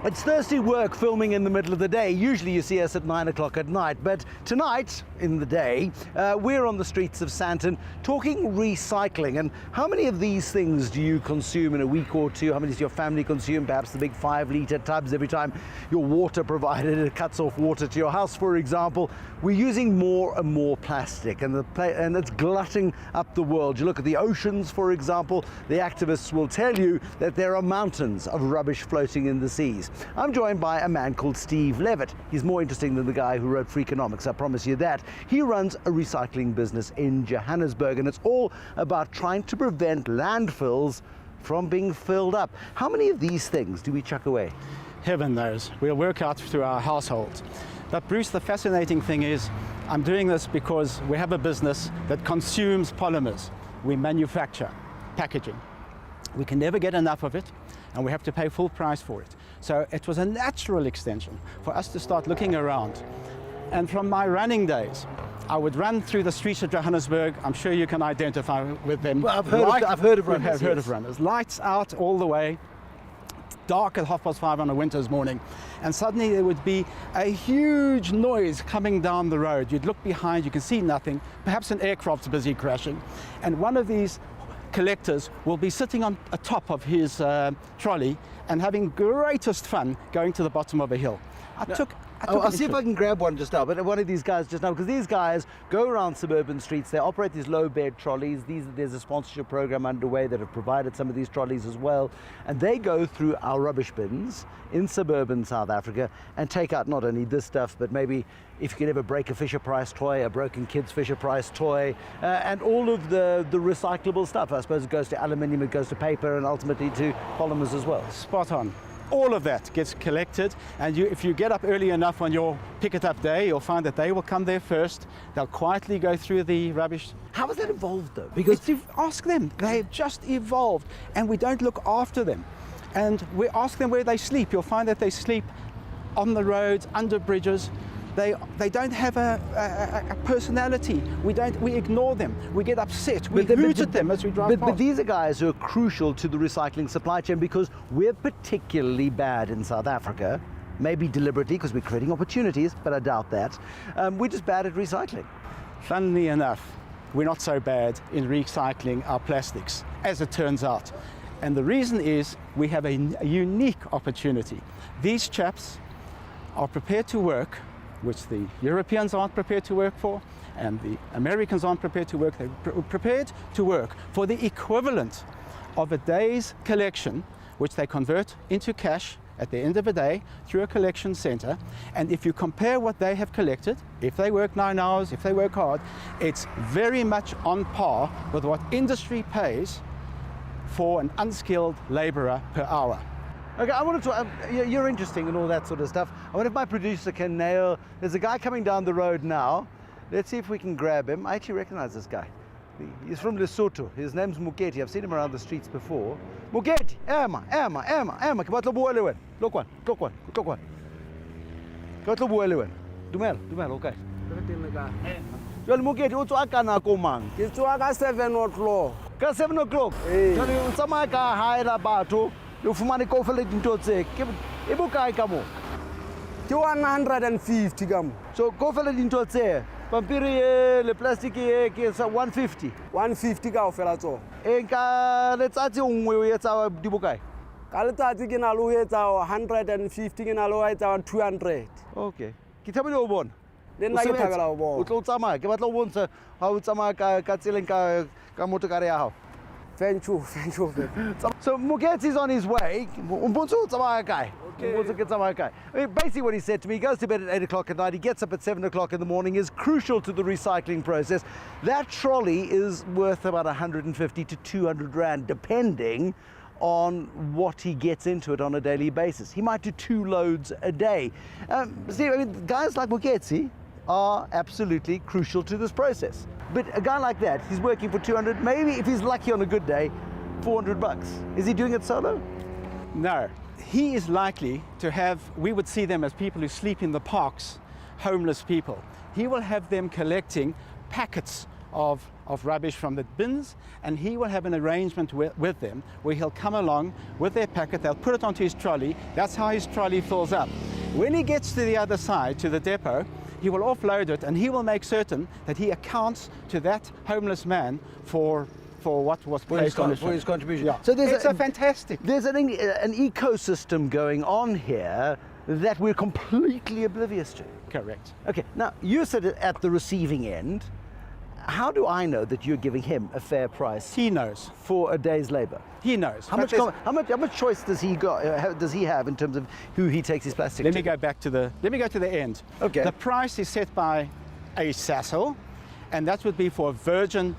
It's thirsty work filming in the middle of the day. Usually you see us at 9 o'clock at night, but tonight in the day we're on the streets of Sandton talking recycling. And how many of these things do you consume in a week or two? How many does your family consume? Perhaps the big 5-litre tubs every time your water provider cuts off water to your house, for example. We're using more and more plastic, and it's glutting up the world. You look at the oceans, for example, the activists will tell you that there are mountains of rubbish floating in the seas. I'm joined by a man called Steve Levitt. He's more interesting than the guy who wrote Freakonomics, I promise you that. He runs a recycling business in Johannesburg, and it's all about trying to prevent landfills from being filled up. How many of these things do we chuck away? Heaven knows. We'll work out through our household. But Bruce, the fascinating thing is, I'm doing this because we have a business that consumes polymers. We manufacture packaging. We can never get enough of it, and we have to pay full price for it. So it was a natural extension for us to start looking around. And from my running days, I would run through the streets of Johannesburg. I'm sure you can identify with them. Well, I've heard of runners. You have heard of runners. Lights out all the way, dark at 5:30 on a winter's morning, and suddenly there would be a huge noise coming down the road. You'd look behind, you can see nothing, perhaps an aircraft's busy crashing, and one of these collectors will be sitting on the top of his trolley and having greatest fun going to the bottom of a hill. I'll see if I can grab one just now, but one of these guys just now, because these guys go around suburban streets, they operate these low bed trolleys. There's a sponsorship program underway that have provided some of these trolleys as well, and they go through our rubbish bins in suburban South Africa and take out not only this stuff, but maybe if you could ever break a Fisher-Price toy, a broken kid's Fisher-Price toy, and all of the recyclable stuff. I suppose it goes to aluminium, it goes to paper, and ultimately to polymers as well. Spot on. All of that gets collected, and if you get up early enough on your pick-it-up day, you'll find that they will come there first. They'll quietly go through the rubbish. How has that evolved, though? Because ask them. They've just evolved, and we don't look after them. And we ask them where they sleep. You'll find that they sleep on the roads, under bridges. They don't have a personality. We ignore them. We get upset. We hoot at them as we drive past. But these are guys who are crucial to the recycling supply chain, because we're particularly bad in South Africa, maybe deliberately because we're creating opportunities, but I doubt that. We're just bad at recycling. Funnily enough, we're not so bad in recycling our plastics, as it turns out. And the reason is we have a unique opportunity. These chaps are prepared to work, which the Europeans aren't prepared to work for, and the Americans aren't prepared to work. They're prepared to work for the equivalent of a day's collection, which they convert into cash at the end of the day through a collection centre. And if you compare what they have collected, if they work 9 hours, if they work hard, it's very much on par with what industry pays for an unskilled labourer per hour. Okay, I want to talk, you're interesting and all that sort of stuff. I wonder if my producer can nail, there's a guy coming down the road now. Let's see if we can grab him. I actually recognize this guy. He's from Lesotho. His name's Moketi. I've seen him around the streets before. Moketi, Emma, ke batla bua le wena. Look one. Ke batla bua le wena. Dumela, okay. Jwale Moketi, o tswa ka nako mang? Ke tswa ka 7 o'clock. Ka 7 o'clock? Jwale o tsamaya ka haela batho. You fumane kaofela dintho tse e bokae ka mo? Ke 150 ka mo. So kaofela dintho tse pampiri le plastic ke 150. 150 kaofela tsona. E nka letsatsi nngwe o etsa di bokae? Ka letsatsi ke na le ho etsa 150, ke na le ho etsa 200. Okay. Ke thabile o bona. Le nna ke thabela ho bona. O tlo tsamaya, ke batla o bontsha ha o tsamaya ka tseleng ka motokare ya hao. Thank you. So Moketi's on his way. Basically what he said to me, he goes to bed at 8 o'clock at night, he gets up at 7 o'clock in the morning, is crucial to the recycling process. That trolley is worth about 150 to 200 rand, depending on what he gets into it on a daily basis. He might do 2 loads a day. See, I mean, guys like Moketi are absolutely crucial to this process. But a guy like that, he's working for 200, maybe if he's lucky on a good day, 400 bucks. Is he doing it solo? No. He is likely to have, we would see them as people who sleep in the parks, homeless people. He will have them collecting packets of of rubbish from the bins, and he will have an arrangement with them where he'll come along with their packet, they'll put it onto his trolley. That's how his trolley fills up. When he gets to the other side, to the depot, he will offload it, and he will make certain that he accounts to that homeless man for what was placed on for his contribution. Yeah. So it's a fantastic. There's an ecosystem going on here that we're completely oblivious to. Correct. Okay, now you said it at the receiving end. How do I know that you're giving him a fair price He knows. for a day's labour? He knows. How much choice does he have in terms of who he takes his plastic Let to? me go to the end. Okay. The price is set by a sacel, and that would be for a virgin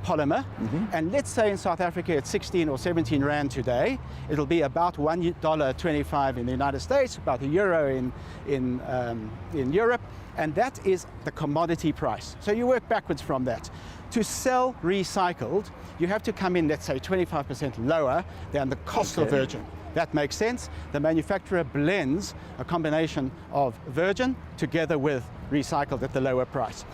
polymer. And let's say in South Africa it's 16 or 17 rand today. It'll be about $1.25 in the United States, about €1 in Europe, and that is the commodity price. So you work backwards from that. To sell recycled, you have to come in, let's say, 25% lower than the cost of virgin. That makes sense. The manufacturer blends a combination of virgin together with recycled at the lower price.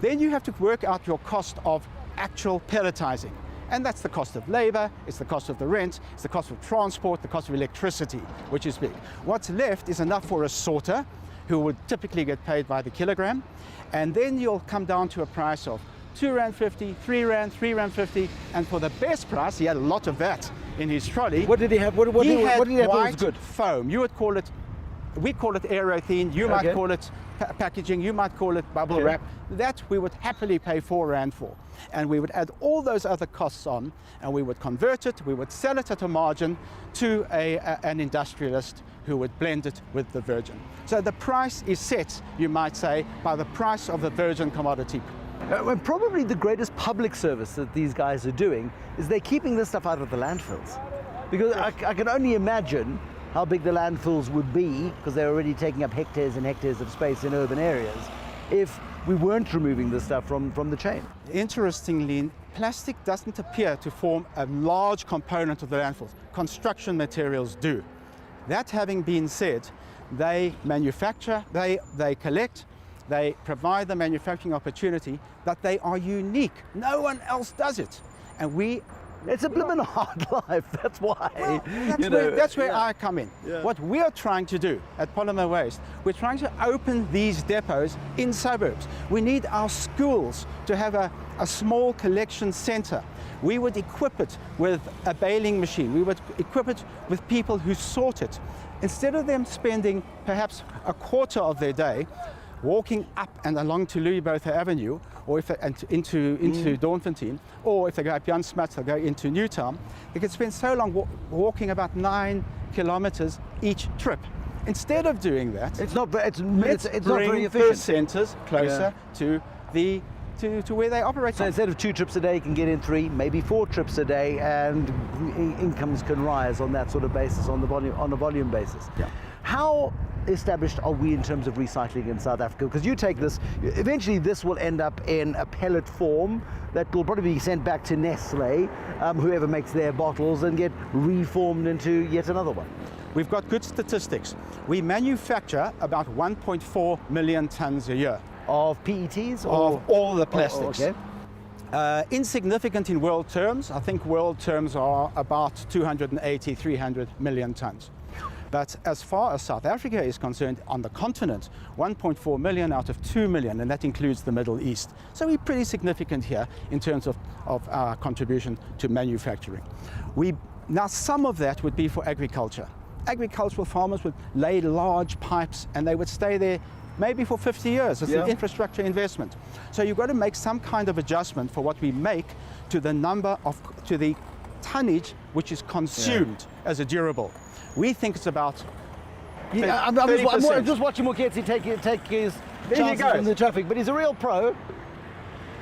Then you have to work out your cost of actual pelletizing. And that's the cost of labor, it's the cost of the rent, it's the cost of transport, the cost of electricity, which is big. What's left is enough for a sorter, who would typically get paid by the kilogram. And then you'll come down to a price of R2.50, R3.50, and for the best price, he had a lot of that in his trolley. What did he have? What did he have that was white good? foam. You would call it, we call it aerothin, you might call it packaging, you might call it bubble wrap. That we would happily pay R4 for. And we would add all those other costs on, and we would convert it, we would sell it at a margin to an industrialist who would blend it with the virgin. So the price is set, you might say, by the price of the virgin commodity. And probably the greatest public service that these guys are doing is they're keeping this stuff out of the landfills. Because I can only imagine how big the landfills would be, because they're already taking up hectares and hectares of space in urban areas, if we weren't removing this stuff from the chain. Interestingly, plastic doesn't appear to form a large component of the landfills. Construction materials do. That having been said, they manufacture, they collect, they provide the manufacturing opportunity, but they are unique. No one else does it. And it's a blimmin' hard life, that's why. Well, that's where I come in. Yeah. What we're trying to do at Polymer Waste, we're trying to open these depots in suburbs. We need our schools to have a small collection centre. We would equip it with a baling machine. We would equip it with people who sort it. Instead of them spending perhaps a quarter of their day walking up and along to Louis-Botha Avenue, or into Doornfontein, or if they go up Jan Smuts, they'll go into Newtown. They could spend so long walking about 9 kilometers each trip. Instead of doing that, it's not very efficient. The centres closer to where they operate. So instead of 2 trips a day, you can get in 3, maybe 4 trips a day, and incomes can rise on that sort of basis, on a volume basis. Yeah. How established are we in terms of recycling in South Africa? Because you take this, eventually this will end up in a pellet form that will probably be sent back to Nestle, whoever makes their bottles, and get reformed into yet another one. We've got good statistics. We manufacture about 1.4 million tons a year. Of PETs? Of all the plastics. Oh, okay. Insignificant in world terms. I think world terms are about 280, 300 million tons. But as far as South Africa is concerned, on the continent, 1.4 million out of 2 million, and that includes the Middle East. So we're pretty significant here in terms of our contribution to manufacturing. Now some of that would be for agriculture. Agricultural farmers would lay large pipes and they would stay there maybe for 50 years. It's an infrastructure investment. So you've got to make some kind of adjustment for what we make to the tonnage which is consumed as a durable. We think it's about I'm just watching Moketi take his chances in the traffic, but he's a real pro.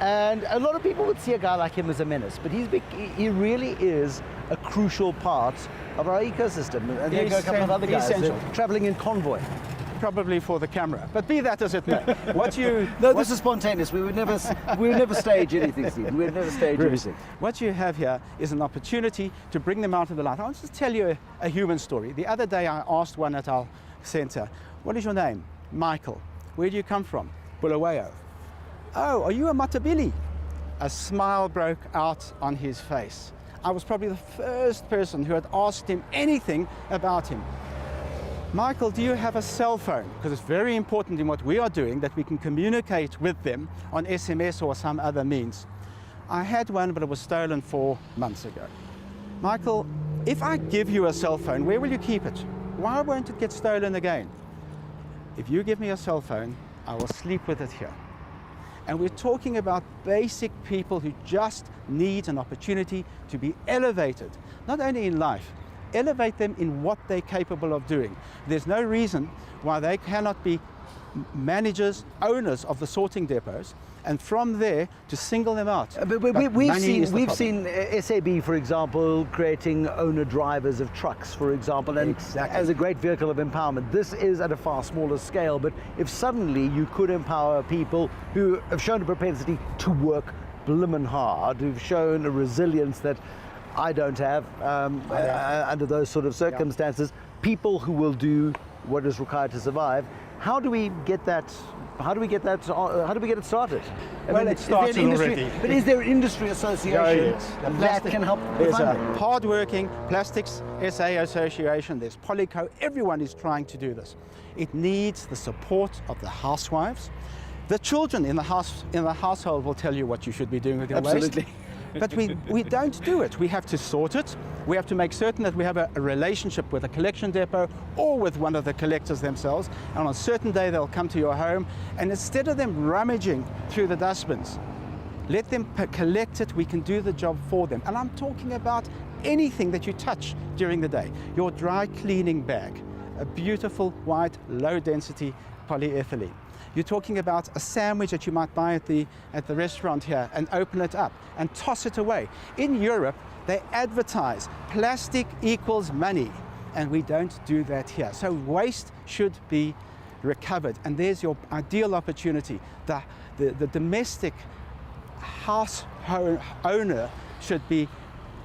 And a lot of people would see a guy like him as a menace, but he really is a crucial part of our ecosystem. And there go a couple of other guys traveling in convoy. Probably for the camera, but be that as it may. This is spontaneous. We would never stage anything, Stephen. We would never stage anything. What you have here is an opportunity to bring them out of the light. I'll just tell you a human story. The other day I asked one at our centre, "What is your name?" "Michael." "Where do you come from?" "Bulawayo." "Oh, are you a Matabele?" a smile broke out on his face. I was probably the first person who had asked him anything about him. Michael, do you have a cell phone? Because it's very important in what we are doing that we can communicate with them on SMS or some other means. I had one, but it was stolen 4 months ago. Michael, if I give you a cell phone, where will you keep it? Why won't it get stolen again? If you give me a cell phone, I will sleep with it here. And we're talking about basic people who just need an opportunity to be elevated, not only in life, elevate them in what they're capable of doing. There's no reason why they cannot be managers, owners of the sorting depots, and from there to single them out. But we've seen SAB, for example, creating owner-drivers of trucks, for example, and Exactly. as a great vehicle of empowerment. This is at a far smaller scale, but if suddenly you could empower people who have shown a propensity to work blimmin' hard, who've shown a resilience that I don't have under those sort of circumstances, people who will do what is required to survive. How do we get that? How do we get that? How do we get it started? Well, it started already. But is there an industry association that can help? There's a hard-working Plastics SA Association. There's Polyco. Everyone is trying to do this. It needs the support of the housewives. The children in the household will tell you what you should be doing with your Absolutely. waste. But we don't do it. We have to sort it. We have to make certain that we have a relationship with a collection depot or with one of the collectors themselves. And on a certain day, they'll come to your home. And instead of them rummaging through the dustbins, let them collect it. We can do the job for them. And I'm talking about anything that you touch during the day. Your dry cleaning bag, a beautiful white, low-density polyethylene. You're talking about a sandwich that you might buy at the restaurant here and open it up and toss it away. In Europe, they advertise plastic equals money, and we don't do that here. So waste should be recovered, and there's your ideal opportunity. The domestic house owner should be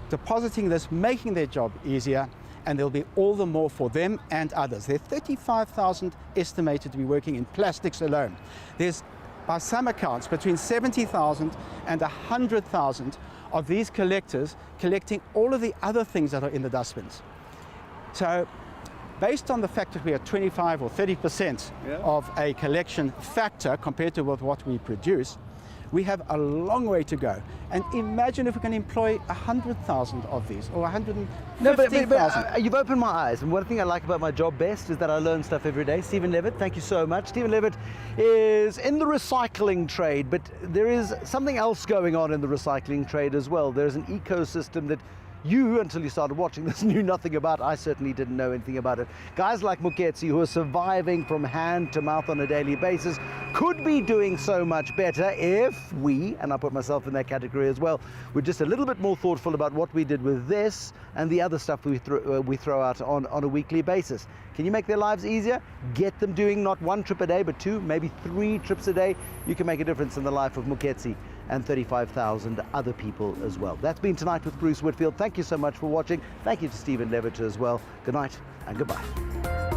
depositing this, making their job easier, and there'll be all the more for them and others. There are 35,000 estimated to be working in plastics alone. There's, by some accounts, between 70,000 and 100,000 of these collectors collecting all of the other things that are in the dustbins. So, based on the fact that we are 25 or 30% of a collection factor compared to what we produce, we have a long way to go. And imagine if we can employ 100,000 of these, or 150,000. But you've opened my eyes, and one thing I like about my job best is that I learn stuff every day. Steven Levitt, thank you so much. Steven Levitt is in the recycling trade, but there is something else going on in the recycling trade as well. There's an ecosystem that you, until you started watching this, knew nothing about. I certainly didn't know anything about it. Guys like Moketi, who are surviving from hand to mouth on a daily basis, could be doing so much better if we, and I put myself in that category as well, were just a little bit more thoughtful about what we did with this and the other stuff we throw out on a weekly basis. Can you make their lives easier? Get them doing not 1 trip a day, but 2, maybe 3 trips a day. You can make a difference in the life of Moketi and 35,000 other people as well. That's been Tonight with Bruce Whitfield. Thank you so much for watching. Thank you to Steven Levitt as well. Good night and goodbye.